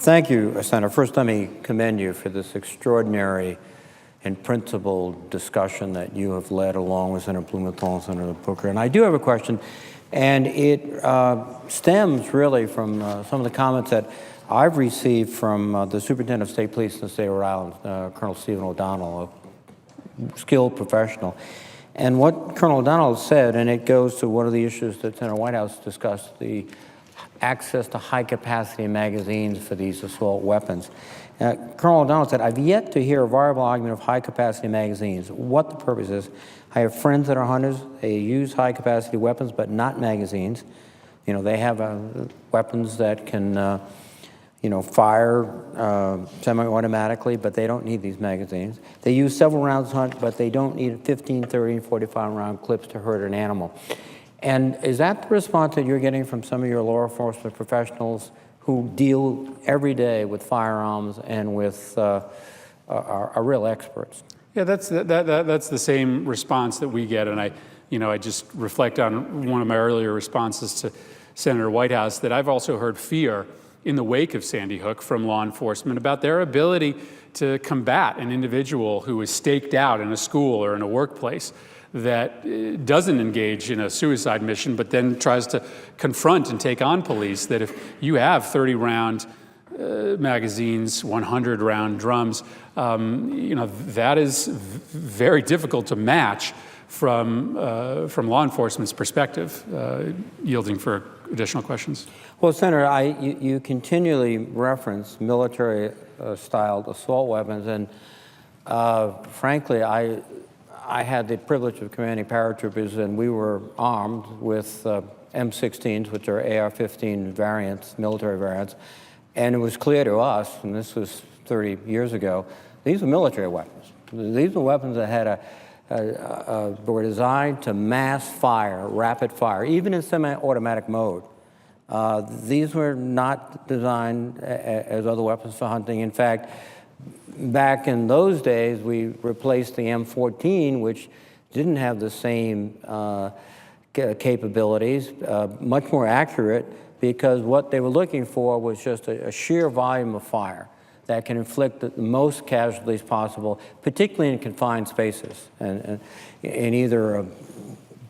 Thank you, Senator. First, let me commend you for this extraordinary and principled discussion that you have led along with Senator Blumenthal and Senator Booker. And I do have a question, and it stems really from some of the comments that I've received from the Superintendent of State Police in the state of Rhode Island, Colonel Stephen O'Donnell, a skilled professional. And what Colonel O'Donnell said, and it goes to one of the issues that Senator Whitehouse discussed, the access to high-capacity magazines for these assault weapons. Colonel O'Donnell said, I've yet to hear a viable argument of high-capacity magazines, what the purpose is. I have friends that are hunters. They use high-capacity weapons, but not magazines. You know, they have weapons that can, fire semi-automatically, but they don't need these magazines. They use several rounds to hunt, but they don't need 15, 30, and 45-round clips to hurt an animal. And is that the response that you're getting from some of your law enforcement professionals who deal every day with firearms and with are real experts? Yeah, that's the same response that we get, and I just reflect on one of my earlier responses to Senator Whitehouse that I've also heard fear in the wake of Sandy Hook from law enforcement about their ability to combat an individual who is staked out in a school or in a workplace that doesn't engage in a suicide mission, but then tries to confront and take on police, that if you have 30-round magazines, 100-round drums, that is very difficult to match from law enforcement's perspective. Yielding for additional questions. Well, Senator, you continually reference military-styled assault weapons, and frankly, I had the privilege of commanding paratroopers, and we were armed with M16s, which are AR-15 variants, military variants, and it was clear to us, and this was 30 years ago, these were military weapons. These were weapons that had were designed to mass fire, rapid fire, even in semi-automatic mode. These were not designed as other weapons for hunting. In fact, back in those days, we replaced the M14, which didn't have the same capabilities, much more accurate, because what they were looking for was just a sheer volume of fire that can inflict the most casualties possible, particularly in confined spaces, and either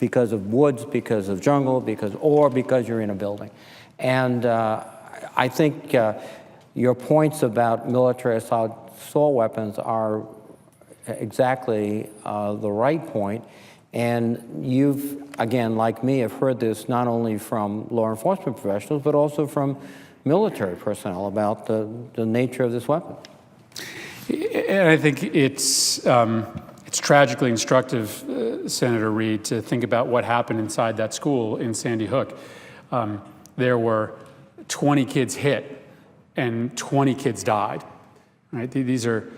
because of woods, because of jungle, or because you're in a building. And I think your points about military assault weapons are exactly the right point. And you've, again, like me, have heard this not only from law enforcement professionals, but also from military personnel about the nature of this weapon. And I think it's tragically instructive, Senator Reid, to think about what happened inside that school in Sandy Hook. There were 20 kids hit, and 20 kids died. Right? These are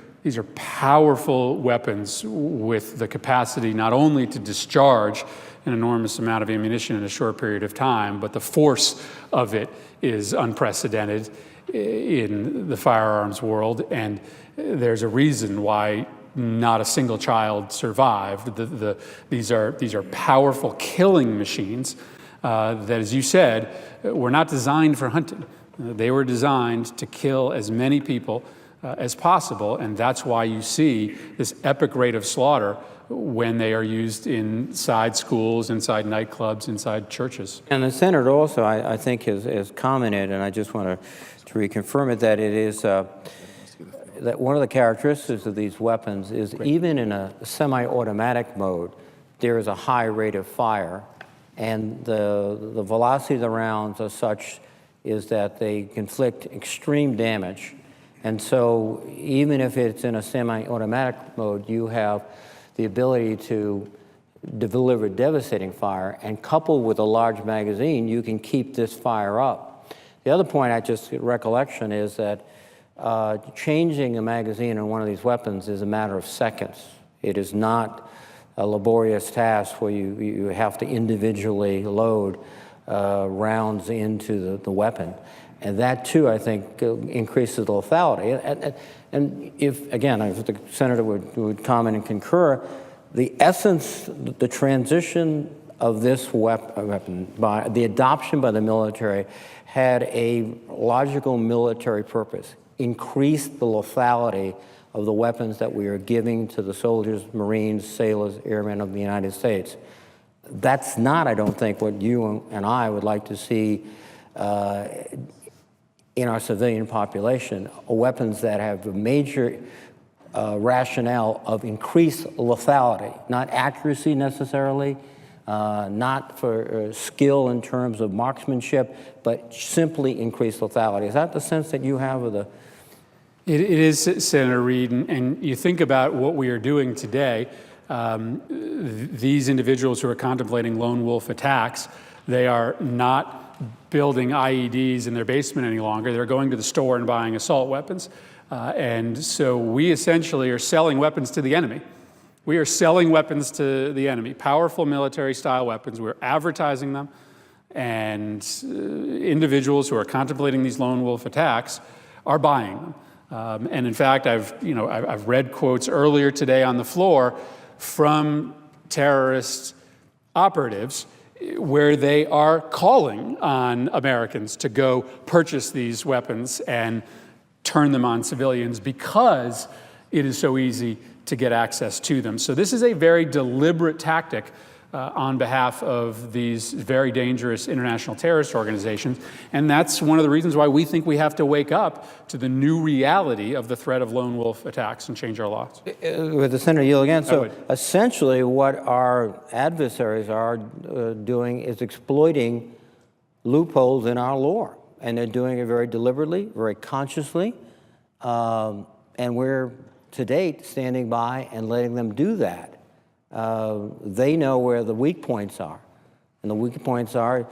powerful weapons with the capacity not only to discharge an enormous amount of ammunition in a short period of time, but the force of it is unprecedented in the firearms world, and there's a reason why not a single child survived. These are powerful killing machines that, as you said, were not designed for hunting. They were designed to kill as many people as possible, and that's why you see this epic rate of slaughter when they are used inside schools, inside nightclubs, inside churches. And the Senator also, I think, has commented, and I just want to reconfirm it, that it is that one of the characteristics of these weapons is even in a semi-automatic mode, there is a high rate of fire, and the velocity of the rounds are such is that they inflict extreme damage. And so even if it's in a semi-automatic mode, you have the ability to deliver devastating fire, and coupled with a large magazine, you can keep this fire up. The other point I just get recollection is that changing a magazine on one of these weapons is a matter of seconds. It is not a laborious task where you have to individually load rounds into the weapon. And that, too, I think, increases the lethality. And if, again, if the Senator would comment and concur, the essence, the transition of this weapon, by the adoption by the military, had a logical military purpose: increase the lethality of the weapons that we are giving to the soldiers, Marines, sailors, airmen of the United States. That's not, I don't think, what you and I would like to see in our civilian population, weapons that have a major rationale of increased lethality, not accuracy necessarily, not for skill in terms of marksmanship, but simply increased lethality. Is that the sense that you have of the? It is, Senator Reid, and you think about what we are doing today. These individuals who are contemplating lone wolf attacks, they are not building IEDs in their basement any longer. They're going to the store and buying assault weapons. And so we essentially are selling weapons to the enemy. We are selling weapons to the enemy, powerful military-style weapons. We're advertising them, and individuals who are contemplating these lone wolf attacks are buying them. And in fact, I've read quotes earlier today on the floor from terrorist operatives where they are calling on Americans to go purchase these weapons and turn them on civilians because it is so easy to get access to them. So this is a very deliberate tactic on behalf of these very dangerous international terrorist organizations. And that's one of the reasons why we think we have to wake up to the new reality of the threat of lone wolf attacks and change our laws. With the Senator yield again, so essentially what our adversaries are doing is exploiting loopholes in our law. And they're doing it very deliberately, very consciously. And we're, to date, standing by and letting them do that. They know where the weak points are. And the weak points are,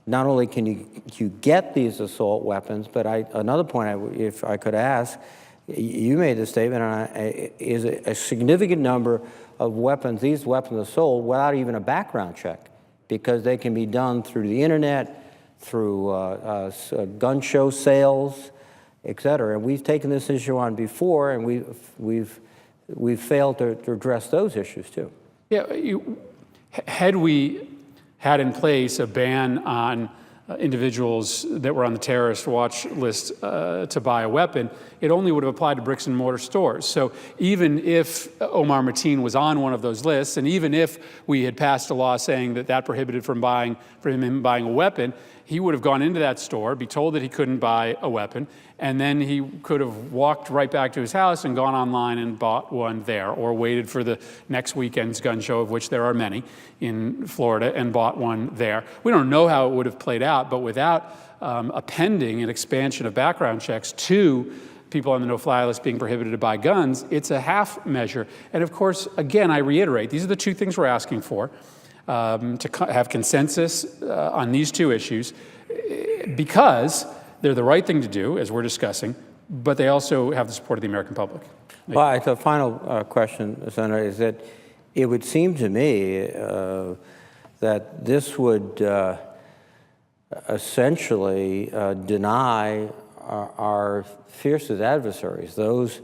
not only can you get these assault weapons, but another point, if I could ask, you made the statement, is a significant number of weapons, these weapons are sold without even a background check, because they can be done through the internet, through gun show sales, et cetera. And we've taken this issue on before, and we've failed to address those issues too. Yeah, had we had in place a ban on individuals that were on the terrorist watch list to buy a weapon, it only would have applied to bricks and mortar stores. So even if Omar Mateen was on one of those lists, and even if we had passed a law saying that prohibited him buying a weapon, he would have gone into that store, be told that he couldn't buy a weapon, and then he could have walked right back to his house and gone online and bought one there, or waited for the next weekend's gun show, of which there are many in Florida, and bought one there. We don't know how it would have played out, but without a pending and expansion of background checks to people on the no-fly list being prohibited to buy guns, it's a half measure. And of course, again, I reiterate, these are the two things we're asking for. To have consensus on these two issues, because they're the right thing to do, as we're discussing, but they also have the support of the American public. Well, the final question, Senator, is that it would seem to me that this would essentially deny our fiercest adversaries, those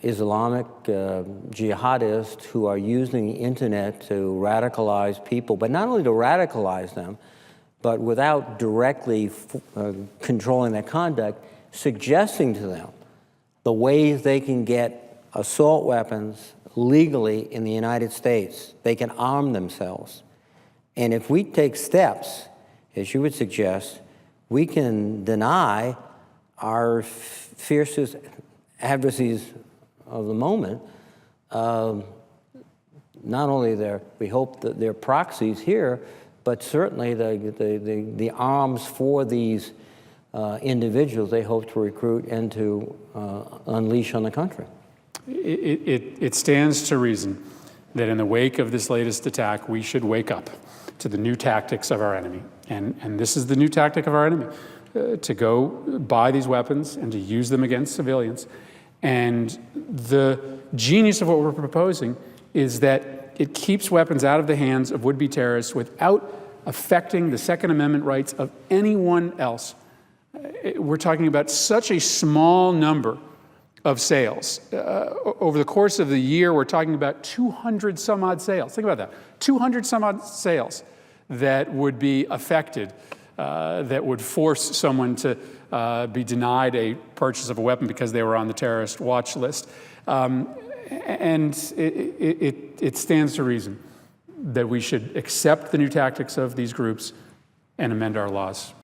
Islamic jihadists who are using the internet to radicalize people, but not only to radicalize them, but without directly controlling their conduct, suggesting to them the ways they can get assault weapons legally in the United States. They can arm themselves. And if we take steps, as you would suggest, we can deny our fiercest adversaries of the moment, not only we hope that their proxies here, but certainly the arms for these individuals they hope to recruit and to unleash on the country. It stands to reason that in the wake of this latest attack, we should wake up to the new tactics of our enemy. And this is the new tactic of our enemy, to go buy these weapons and to use them against civilians. And the genius of what we're proposing is that it keeps weapons out of the hands of would-be terrorists without affecting the Second Amendment rights of anyone else. We're talking about such a small number of sales. Over the course of the year, we're talking about 200 some odd sales. Think about that. 200 some odd sales that would be affected, that would force someone to be denied a purchase of a weapon because they were on the terrorist watch list. And it stands to reason that we should accept the new tactics of these groups and amend our laws.